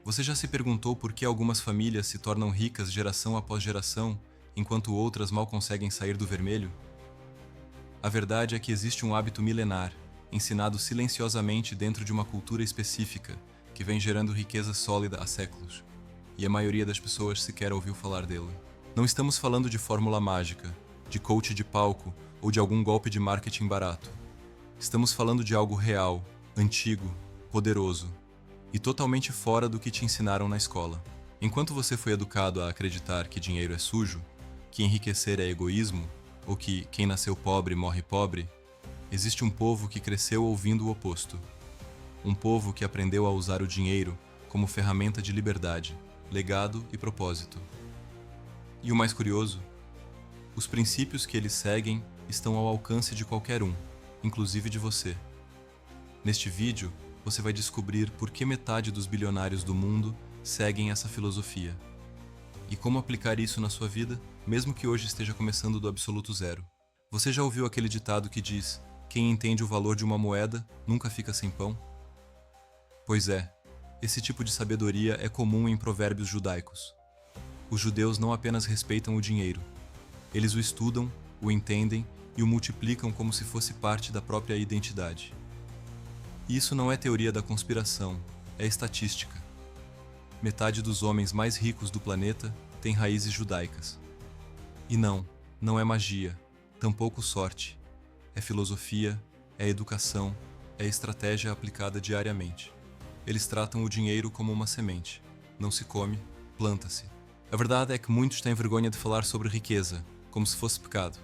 Você já se perguntou por que algumas famílias se tornam ricas geração após geração, enquanto outras mal conseguem sair do vermelho? A verdade é que existe um hábito milenar, ensinado silenciosamente dentro de uma cultura específica, que vem gerando riqueza sólida há séculos. E a maioria das pessoas sequer ouviu falar dele. Não estamos falando de fórmula mágica, de coach de palco ou de algum golpe de marketing barato. Estamos falando de algo real, antigo, poderoso e totalmente fora do que te ensinaram na escola. Enquanto você foi educado a acreditar que dinheiro é sujo, que enriquecer é egoísmo, ou que quem nasceu pobre morre pobre, existe um povo que cresceu ouvindo o oposto. Um povo que aprendeu a usar o dinheiro como ferramenta de liberdade, legado e propósito. E o mais curioso, os princípios que eles seguem estão ao alcance de qualquer um, inclusive de você. Neste vídeo, você vai descobrir por que metade dos bilionários do mundo seguem essa filosofia. E como aplicar isso na sua vida, mesmo que hoje esteja começando do absoluto zero. Você já ouviu aquele ditado que diz: quem entende o valor de uma moeda nunca fica sem pão? Pois é, esse tipo de sabedoria é comum em provérbios judaicos. Os judeus não apenas respeitam o dinheiro, eles o estudam, o entendem e o multiplicam como se fosse parte da própria identidade. E isso não é teoria da conspiração, é estatística. Metade dos homens mais ricos do planeta tem raízes judaicas. E não é magia, tampouco sorte. É filosofia, é educação, é estratégia aplicada diariamente. Eles tratam o dinheiro como uma semente. Não se come, planta-se. A verdade é que muitos têm vergonha de falar sobre riqueza, como se fosse pecado.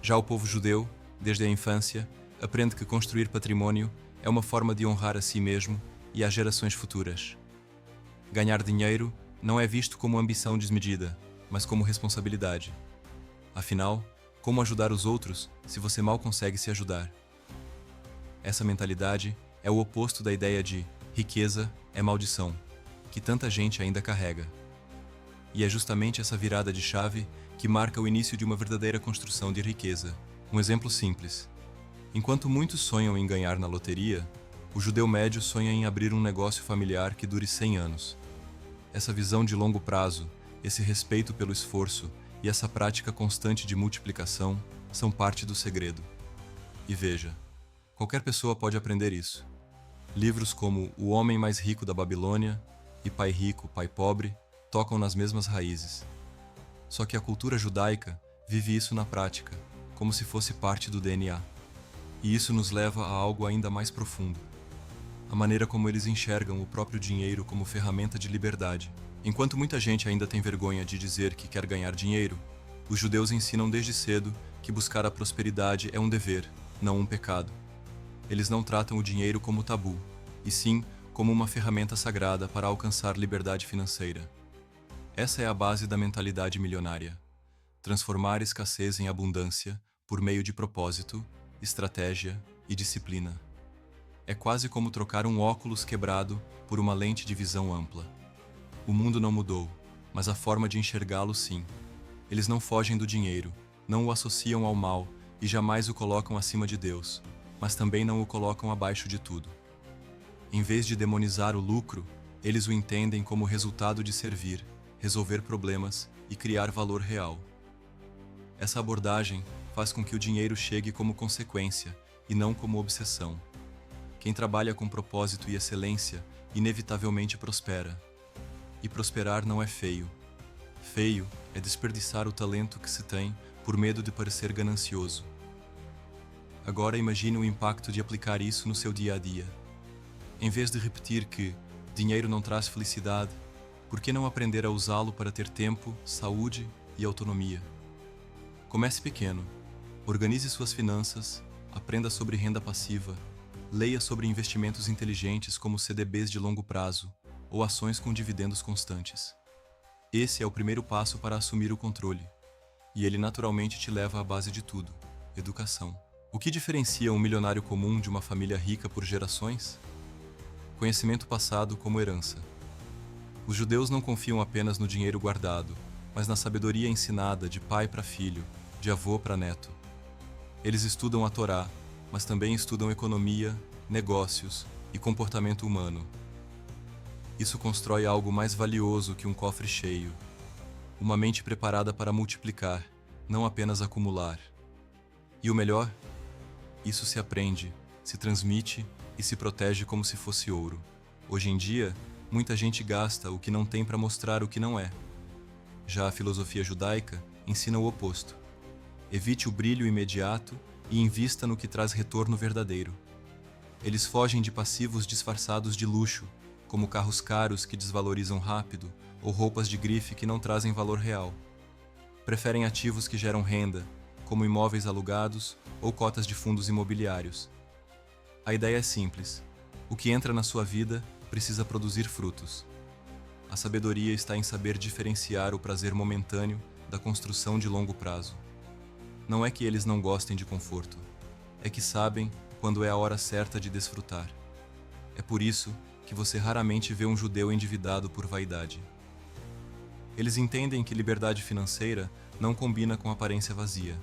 Já o povo judeu, desde a infância, aprende que construir patrimônio é uma forma de honrar a si mesmo e às gerações futuras. Ganhar dinheiro não é visto como ambição desmedida, mas como responsabilidade. Afinal, como ajudar os outros se você mal consegue se ajudar? Essa mentalidade é o oposto da ideia de riqueza é maldição, que tanta gente ainda carrega. E é justamente essa virada de chave que marca o início de uma verdadeira construção de riqueza. Um exemplo simples. Enquanto muitos sonham em ganhar na loteria, o judeu médio sonha em abrir um negócio familiar que dure 100 anos. Essa visão de longo prazo, esse respeito pelo esforço e essa prática constante de multiplicação são parte do segredo. E veja, qualquer pessoa pode aprender isso. Livros como O Homem Mais Rico da Babilônia e Pai Rico, Pai Pobre tocam nas mesmas raízes. Só que a cultura judaica vive isso na prática, como se fosse parte do DNA. E isso nos leva a algo ainda mais profundo. A maneira como eles enxergam o próprio dinheiro como ferramenta de liberdade. Enquanto muita gente ainda tem vergonha de dizer que quer ganhar dinheiro, os judeus ensinam desde cedo que buscar a prosperidade é um dever, não um pecado. Eles não tratam o dinheiro como tabu, e sim como uma ferramenta sagrada para alcançar liberdade financeira. Essa é a base da mentalidade milionária. Transformar escassez em abundância por meio de propósito, estratégia e disciplina. É quase como trocar um óculos quebrado por uma lente de visão ampla. O mundo não mudou, mas a forma de enxergá-lo sim. Eles não fogem do dinheiro, não o associam ao mal e jamais o colocam acima de Deus, mas também não o colocam abaixo de tudo. Em vez de demonizar o lucro, eles o entendem como resultado de servir, resolver problemas e criar valor real. Essa abordagem faz com que o dinheiro chegue como consequência e não como obsessão. Quem trabalha com propósito e excelência inevitavelmente prospera. E prosperar não é feio. Feio é desperdiçar o talento que se tem por medo de parecer ganancioso. Agora imagine o impacto de aplicar isso no seu dia a dia. Em vez de repetir que dinheiro não traz felicidade, por que não aprender a usá-lo para ter tempo, saúde e autonomia? Comece pequeno. Organize suas finanças, aprenda sobre renda passiva, leia sobre investimentos inteligentes como CDBs de longo prazo ou ações com dividendos constantes. Esse é o primeiro passo para assumir o controle, e ele naturalmente te leva à base de tudo: educação. O que diferencia um milionário comum de uma família rica por gerações? Conhecimento passado como herança. Os judeus não confiam apenas no dinheiro guardado, mas na sabedoria ensinada de pai para filho, de avô para neto. Eles estudam a Torá, mas também estudam economia, negócios e comportamento humano. Isso constrói algo mais valioso que um cofre cheio. Uma mente preparada para multiplicar, não apenas acumular. E o melhor? Isso se aprende, se transmite e se protege como se fosse ouro. Hoje em dia, muita gente gasta o que não tem para mostrar o que não é. Já a filosofia judaica ensina o oposto. Evite o brilho imediato e invista no que traz retorno verdadeiro. Eles fogem de passivos disfarçados de luxo, como carros caros que desvalorizam rápido ou roupas de grife que não trazem valor real. Preferem ativos que geram renda, como imóveis alugados ou cotas de fundos imobiliários. A ideia é simples. O que entra na sua vida precisa produzir frutos. A sabedoria está em saber diferenciar o prazer momentâneo da construção de longo prazo. Não é que eles não gostem de conforto, é que sabem quando é a hora certa de desfrutar. É por isso que você raramente vê um judeu endividado por vaidade. Eles entendem que liberdade financeira não combina com aparência vazia.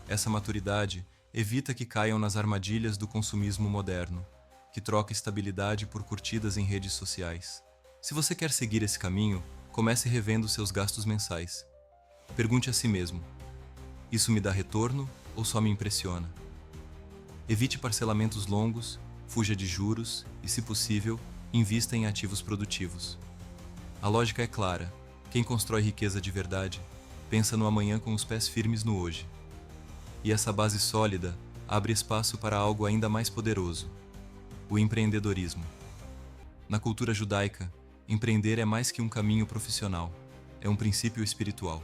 Essa maturidade evita que caiam nas armadilhas do consumismo moderno, que troca estabilidade por curtidas em redes sociais. Se você quer seguir esse caminho, comece revendo seus gastos mensais. Pergunte a si mesmo: isso me dá retorno ou só me impressiona? Evite parcelamentos longos, fuja de juros e, se possível, invista em ativos produtivos. A lógica é clara: quem constrói riqueza de verdade pensa no amanhã com os pés firmes no hoje. E essa base sólida abre espaço para algo ainda mais poderoso: o empreendedorismo. Na cultura judaica, empreender é mais que um caminho profissional, é um princípio espiritual.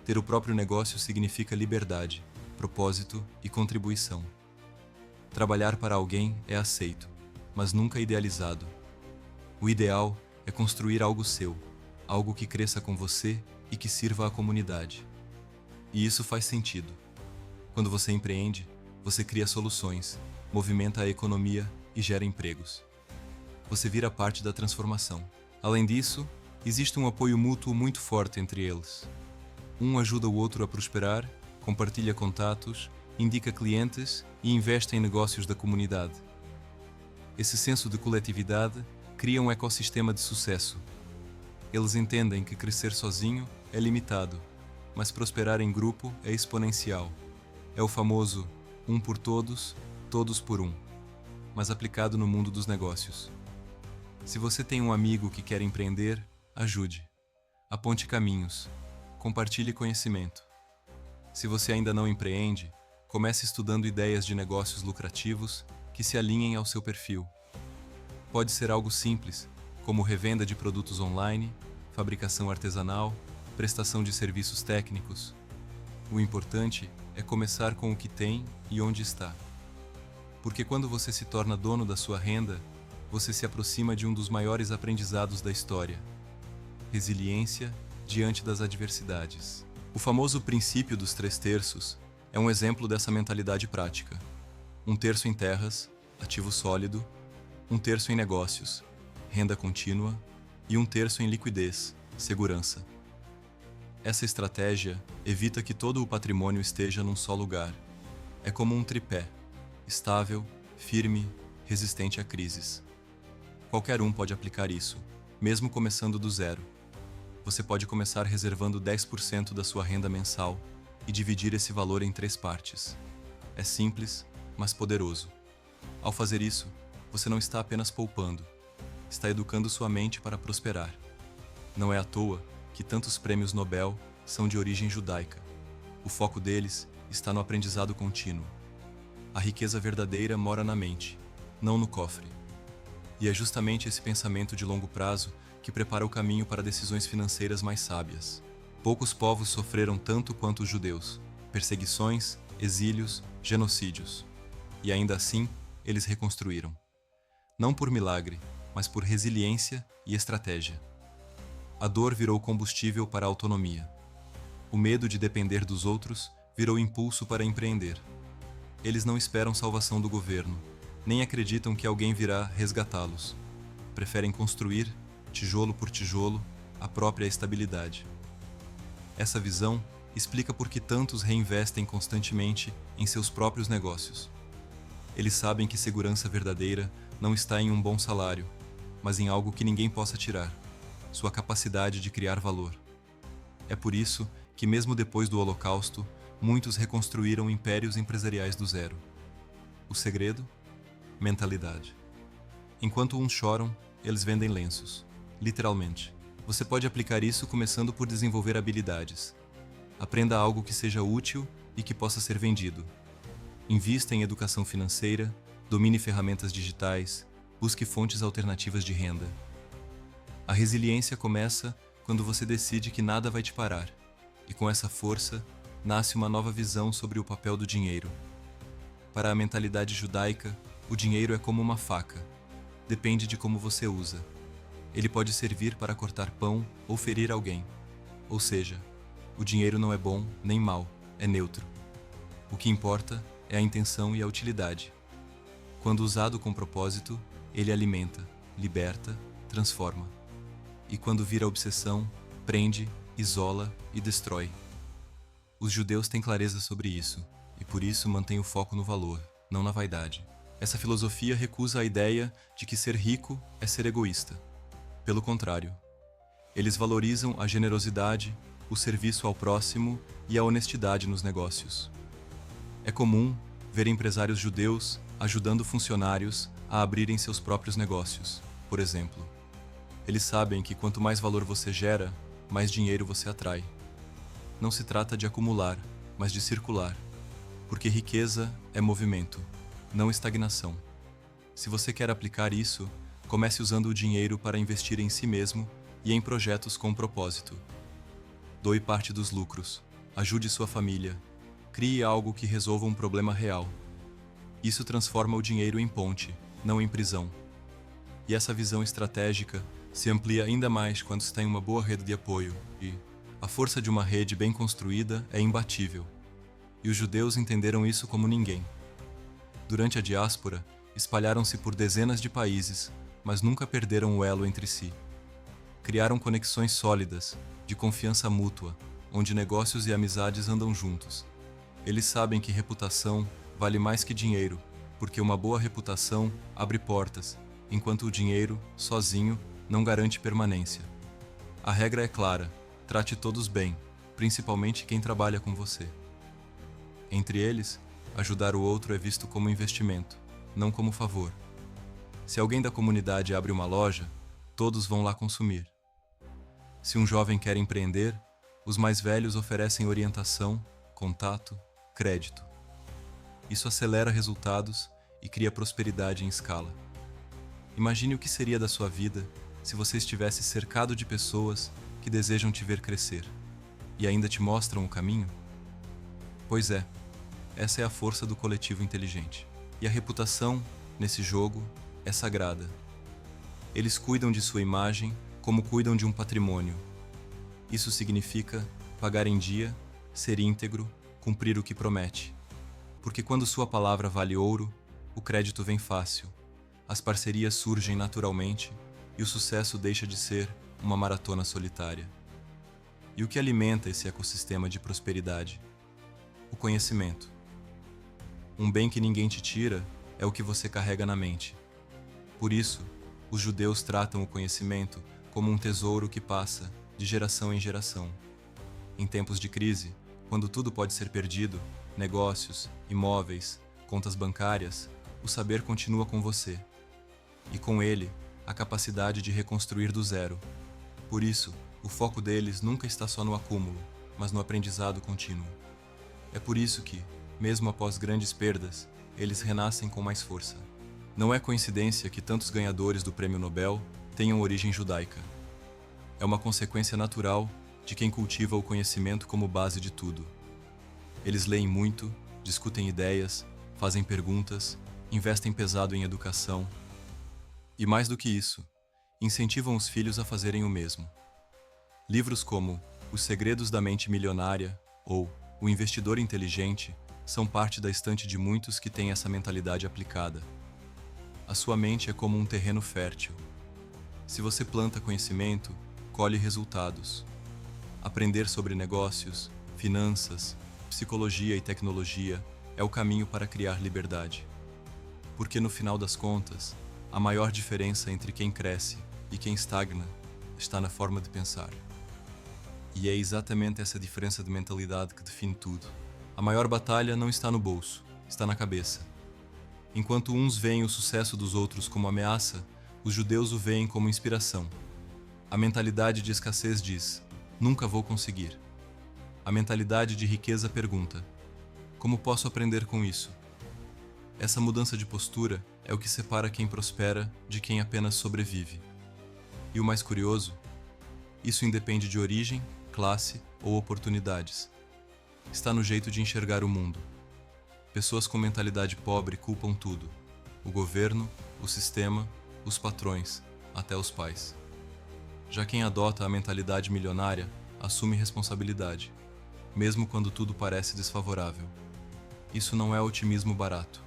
Ter o próprio negócio significa liberdade, propósito e contribuição. Trabalhar para alguém é aceito, mas nunca idealizado. O ideal é construir algo seu, algo que cresça com você e que sirva à comunidade. E isso faz sentido. Quando você empreende, você cria soluções, movimenta a economia e gera empregos. Você vira parte da transformação. Além disso, existe um apoio mútuo muito forte entre eles. Um ajuda o outro a prosperar, compartilha contatos, indica clientes e investe em negócios da comunidade. Esse senso de coletividade cria um ecossistema de sucesso. Eles entendem que crescer sozinho é limitado, mas prosperar em grupo é exponencial. É o famoso um por todos, todos por um, mas aplicado no mundo dos negócios. Se você tem um amigo que quer empreender, ajude. Aponte caminhos. Compartilhe conhecimento. Se você ainda não empreende, comece estudando ideias de negócios lucrativos que se alinhem ao seu perfil. Pode ser algo simples, como revenda de produtos online, fabricação artesanal, prestação de serviços técnicos. O importante é começar com o que tem e onde está. Porque quando você se torna dono da sua renda, você se aproxima de um dos maiores aprendizados da história: resiliência diante das adversidades. O famoso princípio dos 3/3 é um exemplo dessa mentalidade prática. 1/3 em terras, ativo sólido, 1/3 em negócios, renda contínua, e 1/3 em liquidez, segurança. Essa estratégia evita que todo o patrimônio esteja num só lugar. É como um tripé, estável, firme, resistente a crises. Qualquer um pode aplicar isso, mesmo começando do zero. Você pode começar reservando 10% da sua renda mensal e dividir esse valor em 3 partes. É simples, mas poderoso. Ao fazer isso, você não está apenas poupando, está educando sua mente para prosperar. Não é à toa que tantos prêmios Nobel são de origem judaica. O foco deles está no aprendizado contínuo. A riqueza verdadeira mora na mente, não no cofre. E é justamente esse pensamento de longo prazo que prepara o caminho para decisões financeiras mais sábias. Poucos povos sofreram tanto quanto os judeus: perseguições, exílios, genocídios. E ainda assim, eles reconstruíram. Não por milagre, mas por resiliência e estratégia. A dor virou combustível para a autonomia. O medo de depender dos outros virou impulso para empreender. Eles não esperam salvação do governo, nem acreditam que alguém virá resgatá-los. Preferem construir, tijolo por tijolo, a própria estabilidade. Essa visão explica por que tantos reinvestem constantemente em seus próprios negócios. Eles sabem que segurança verdadeira não está em um bom salário, mas em algo que ninguém possa tirar: sua capacidade de criar valor. É por isso que, mesmo depois do Holocausto, muitos reconstruíram impérios empresariais do zero. O segredo? Mentalidade. Enquanto uns choram, eles vendem lenços. Literalmente. Você pode aplicar isso começando por desenvolver habilidades. Aprenda algo que seja útil e que possa ser vendido. Invista em educação financeira, domine ferramentas digitais, busque fontes alternativas de renda. A resiliência começa quando você decide que nada vai te parar, e com essa força, nasce uma nova visão sobre o papel do dinheiro. Para a mentalidade judaica, o dinheiro é como uma faca. Depende de como você usa. Ele pode servir para cortar pão ou ferir alguém. Ou seja, o dinheiro não é bom nem mau, é neutro. O que importa é a intenção e a utilidade. Quando usado com propósito, ele alimenta, liberta, transforma. E quando vira obsessão, prende, isola e destrói. Os judeus têm clareza sobre isso, e por isso mantêm o foco no valor, não na vaidade. Essa filosofia recusa a ideia de que ser rico é ser egoísta. Pelo contrário, eles valorizam a generosidade, o serviço ao próximo e a honestidade nos negócios. É comum ver empresários judeus ajudando funcionários a abrirem seus próprios negócios, por exemplo. Eles sabem que quanto mais valor você gera, mais dinheiro você atrai. Não se trata de acumular, mas de circular, porque riqueza é movimento, não estagnação. Se você quer aplicar isso, comece usando o dinheiro para investir em si mesmo e em projetos com propósito. Doe parte dos lucros, ajude sua família, crie algo que resolva um problema real. Isso transforma o dinheiro em ponte, não em prisão. E essa visão estratégica se amplia ainda mais quando se tem uma boa rede de apoio, e a força de uma rede bem construída é imbatível. E os judeus entenderam isso como ninguém. Durante a diáspora, espalharam-se por dezenas de países, mas nunca perderam o elo entre si. Criaram conexões sólidas, de confiança mútua, onde negócios e amizades andam juntos. Eles sabem que reputação vale mais que dinheiro, porque uma boa reputação abre portas, enquanto o dinheiro, sozinho, não garante permanência. A regra é clara: trate todos bem, principalmente quem trabalha com você. Entre eles, ajudar o outro é visto como investimento, não como favor. Se alguém da comunidade abre uma loja, todos vão lá consumir. Se um jovem quer empreender, os mais velhos oferecem orientação, contato, crédito. Isso acelera resultados e cria prosperidade em escala. Imagine o que seria da sua vida se você estivesse cercado de pessoas que desejam te ver crescer e ainda te mostram o caminho? Pois é, essa é a força do coletivo inteligente. E a reputação, nesse jogo, é sagrada. Eles cuidam de sua imagem como cuidam de um patrimônio. Isso significa pagar em dia, ser íntegro, cumprir o que promete. Porque quando sua palavra vale ouro, o crédito vem fácil, as parcerias surgem naturalmente e o sucesso deixa de ser uma maratona solitária. E o que alimenta esse ecossistema de prosperidade? O conhecimento. Um bem que ninguém te tira é o que você carrega na mente. Por isso, os judeus tratam o conhecimento como um tesouro que passa de geração em geração. Em tempos de crise, quando tudo pode ser perdido, negócios, imóveis, contas bancárias, o saber continua com você. E com ele, a capacidade de reconstruir do zero. Por isso, o foco deles nunca está só no acúmulo, mas no aprendizado contínuo. É por isso que, mesmo após grandes perdas, eles renascem com mais força. Não é coincidência que tantos ganhadores do Prêmio Nobel tenham origem judaica. É uma consequência natural de quem cultiva o conhecimento como base de tudo. Eles leem muito, discutem ideias, fazem perguntas, investem pesado em educação. E mais do que isso, incentivam os filhos a fazerem o mesmo. Livros como Os Segredos da Mente Milionária ou O Investidor Inteligente são parte da estante de muitos que têm essa mentalidade aplicada. A sua mente é como um terreno fértil. Se você planta conhecimento, colhe resultados. Aprender sobre negócios, finanças, psicologia e tecnologia é o caminho para criar liberdade. Porque no final das contas, A maior diferença entre quem cresce e quem estagna está na forma de pensar. E é exatamente essa diferença de mentalidade que define tudo. A maior batalha não está no bolso, está na cabeça. Enquanto uns veem o sucesso dos outros como ameaça, os judeus o veem como inspiração. A mentalidade de escassez diz: nunca vou conseguir. A mentalidade de riqueza pergunta: como posso aprender com isso? Essa mudança de postura é o que separa quem prospera de quem apenas sobrevive. E o mais curioso, isso independe de origem, classe ou oportunidades. Está no jeito de enxergar o mundo. Pessoas com mentalidade pobre culpam tudo: o governo, o sistema, os patrões, até os pais. Já quem adota a mentalidade milionária assume responsabilidade, mesmo quando tudo parece desfavorável. Isso não é otimismo barato,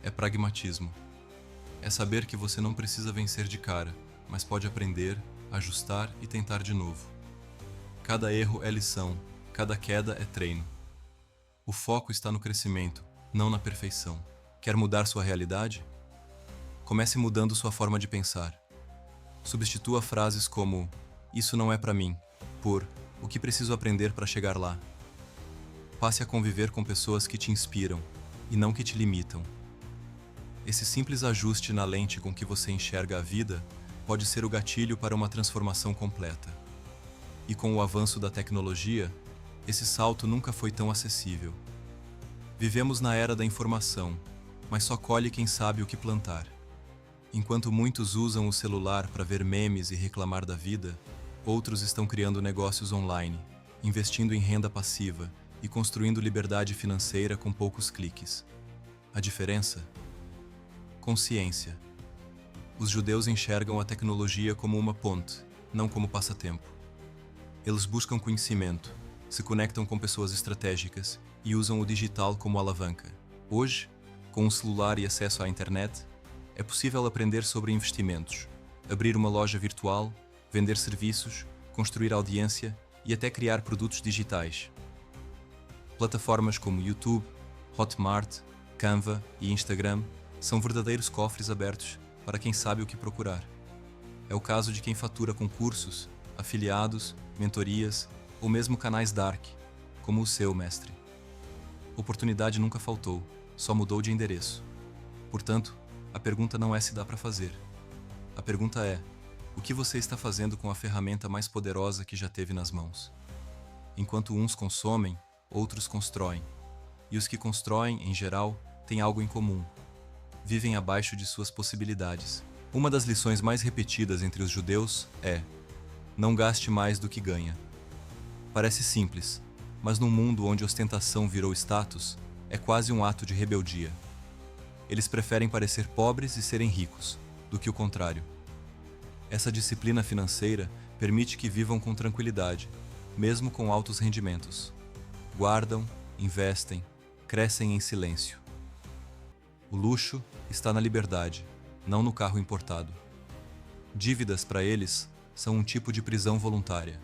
é pragmatismo. É saber que você não precisa vencer de cara, mas pode aprender, ajustar e tentar de novo. Cada erro é lição, cada queda é treino. O foco está no crescimento, não na perfeição. Quer mudar sua realidade? Comece mudando sua forma de pensar. Substitua frases como "isso não é para mim" por "o que preciso aprender para chegar lá". Passe a conviver com pessoas que te inspiram e não que te limitam. Esse simples ajuste na lente com que você enxerga a vida pode ser o gatilho para uma transformação completa. E com o avanço da tecnologia, esse salto nunca foi tão acessível. Vivemos na era da informação, mas só colhe quem sabe o que plantar. Enquanto muitos usam o celular para ver memes e reclamar da vida, outros estão criando negócios online, investindo em renda passiva e construindo liberdade financeira com poucos cliques. A diferença? Consciência. Os judeus enxergam a tecnologia como uma ponte, não como passatempo. Eles buscam conhecimento, se conectam com pessoas estratégicas e usam o digital como alavanca. Hoje, com um celular e acesso à internet, é possível aprender sobre investimentos, abrir uma loja virtual, vender serviços, construir audiência e até criar produtos digitais. Plataformas como YouTube, Hotmart, Canva e Instagram são verdadeiros cofres abertos para quem sabe o que procurar. É o caso de quem fatura com cursos, afiliados, mentorias ou mesmo canais dark, como o seu, mestre. Oportunidade nunca faltou, só mudou de endereço. Portanto, a pergunta não é se dá para fazer. A pergunta é: o que você está fazendo com a ferramenta mais poderosa que já teve nas mãos? Enquanto uns consomem, outros constroem. E os que constroem, em geral, têm algo em comum: vivem abaixo de suas possibilidades. Uma das lições mais repetidas entre os judeus é: não gaste mais do que ganha. Parece simples, mas num mundo onde ostentação virou status, é quase um ato de rebeldia. Eles preferem parecer pobres e serem ricos, do que o contrário. Essa disciplina financeira permite que vivam com tranquilidade, mesmo com altos rendimentos. Guardam, investem, crescem em silêncio. O luxo está na liberdade, não no carro importado. Dívidas, para eles, são um tipo de prisão voluntária.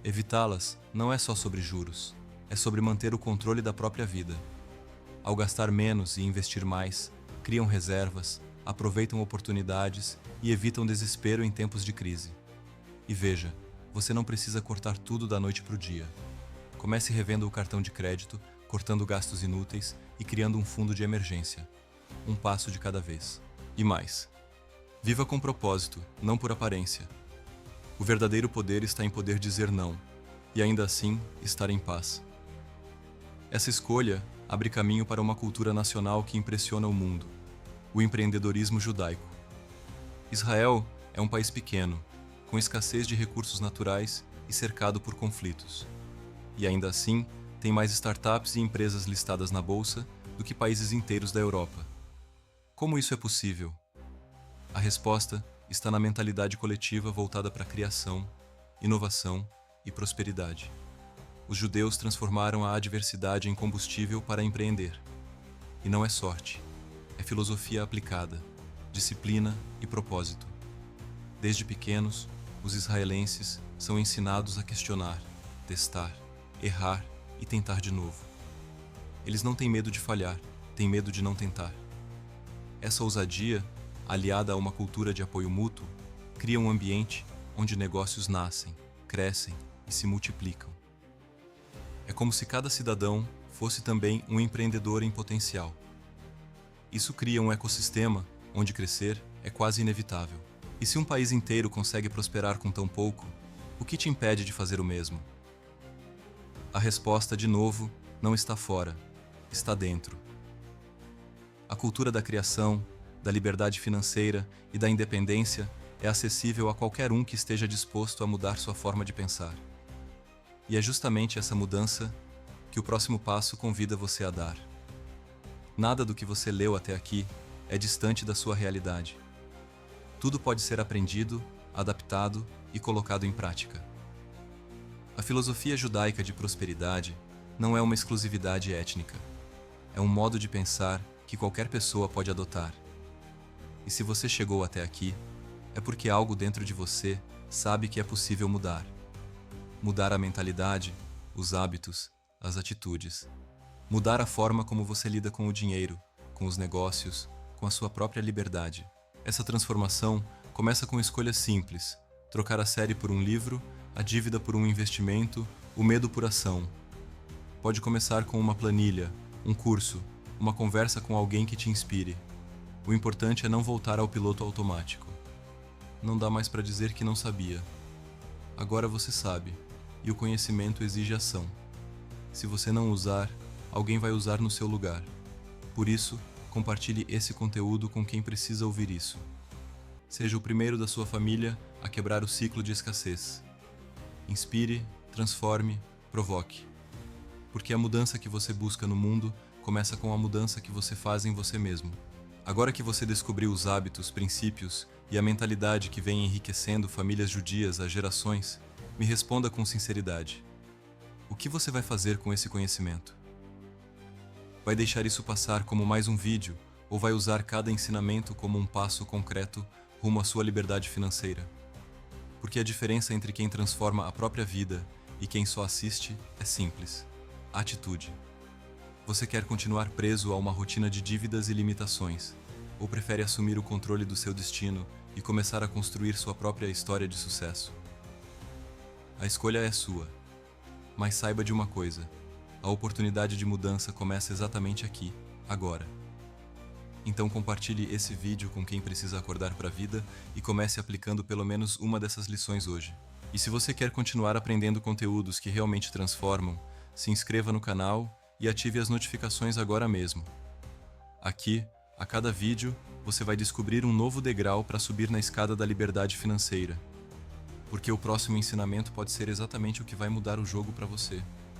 Evitá-las não é só sobre juros, é sobre manter o controle da própria vida. Ao gastar menos e investir mais, criam reservas, aproveitam oportunidades e evitam desespero em tempos de crise. E veja, você não precisa cortar tudo da noite para o dia. Comece revendo o cartão de crédito, cortando gastos inúteis e criando um fundo de emergência. Um passo de cada vez. E mais. Viva com propósito, não por aparência. O verdadeiro poder está em poder dizer não, e ainda assim estar em paz. Essa escolha abre caminho para uma cultura nacional que impressiona o mundo: o empreendedorismo judaico. Israel é um país pequeno, com escassez de recursos naturais e cercado por conflitos. E ainda assim, tem mais startups e empresas listadas na bolsa do que países inteiros da Europa. Como isso é possível? A resposta está na mentalidade coletiva voltada para a criação, inovação e prosperidade. Os judeus transformaram a adversidade em combustível para empreender. E não é sorte, é filosofia aplicada, disciplina e propósito. Desde pequenos, os israelenses são ensinados a questionar, testar, errar e tentar de novo. Eles não têm medo de falhar, têm medo de não tentar. Essa ousadia aliada a uma cultura de apoio mútuo, cria um ambiente onde negócios nascem, crescem e se multiplicam. É como se cada cidadão fosse também um empreendedor em potencial. Isso cria um ecossistema onde crescer é quase inevitável. E se um país inteiro consegue prosperar com tão pouco, o que te impede de fazer o mesmo? A resposta, de novo, não está fora, está dentro. A cultura da criação, da liberdade financeira e da independência é acessível a qualquer um que esteja disposto a mudar sua forma de pensar. E é justamente essa mudança que o próximo passo convida você a dar. Nada do que você leu até aqui é distante da sua realidade. Tudo pode ser aprendido, adaptado e colocado em prática. A filosofia judaica de prosperidade não é uma exclusividade étnica. É um modo de pensar que qualquer pessoa pode adotar. E se você chegou até aqui, é porque algo dentro de você sabe que é possível mudar. Mudar a mentalidade, os hábitos, as atitudes. Mudar a forma como você lida com o dinheiro, com os negócios, com a sua própria liberdade. Essa transformação começa com escolhas simples: trocar a série por um livro, a dívida por um investimento, o medo por ação. Pode começar com uma planilha, um curso, uma conversa com alguém que te inspire. O importante é não voltar ao piloto automático. Não dá mais para dizer que não sabia. Agora você sabe, e o conhecimento exige ação. Se você não usar, alguém vai usar no seu lugar. Por isso, compartilhe esse conteúdo com quem precisa ouvir isso. Seja o primeiro da sua família a quebrar o ciclo de escassez. Inspire, transforme, provoque. Porque a mudança que você busca no mundo começa com a mudança que você faz em você mesmo. Agora que você descobriu os hábitos, princípios e a mentalidade que vem enriquecendo famílias judias há gerações, me responda com sinceridade. O que você vai fazer com esse conhecimento? Vai deixar isso passar como mais um vídeo ou vai usar cada ensinamento como um passo concreto rumo à sua liberdade financeira? Porque a diferença entre quem transforma a própria vida e quem só assiste é simples: atitude. Você quer continuar preso a uma rotina de dívidas e limitações, ou prefere assumir o controle do seu destino e começar a construir sua própria história de sucesso? A escolha é sua. Mas saiba de uma coisa: a oportunidade de mudança começa exatamente aqui, agora. Então compartilhe esse vídeo com quem precisa acordar para a vida e comece aplicando pelo menos uma dessas lições hoje. E se você quer continuar aprendendo conteúdos que realmente transformam, se inscreva no canal e ative as notificações agora mesmo. Aqui, a cada vídeo, você vai descobrir um novo degrau para subir na escada da liberdade financeira. Porque o próximo ensinamento pode ser exatamente o que vai mudar o jogo para você.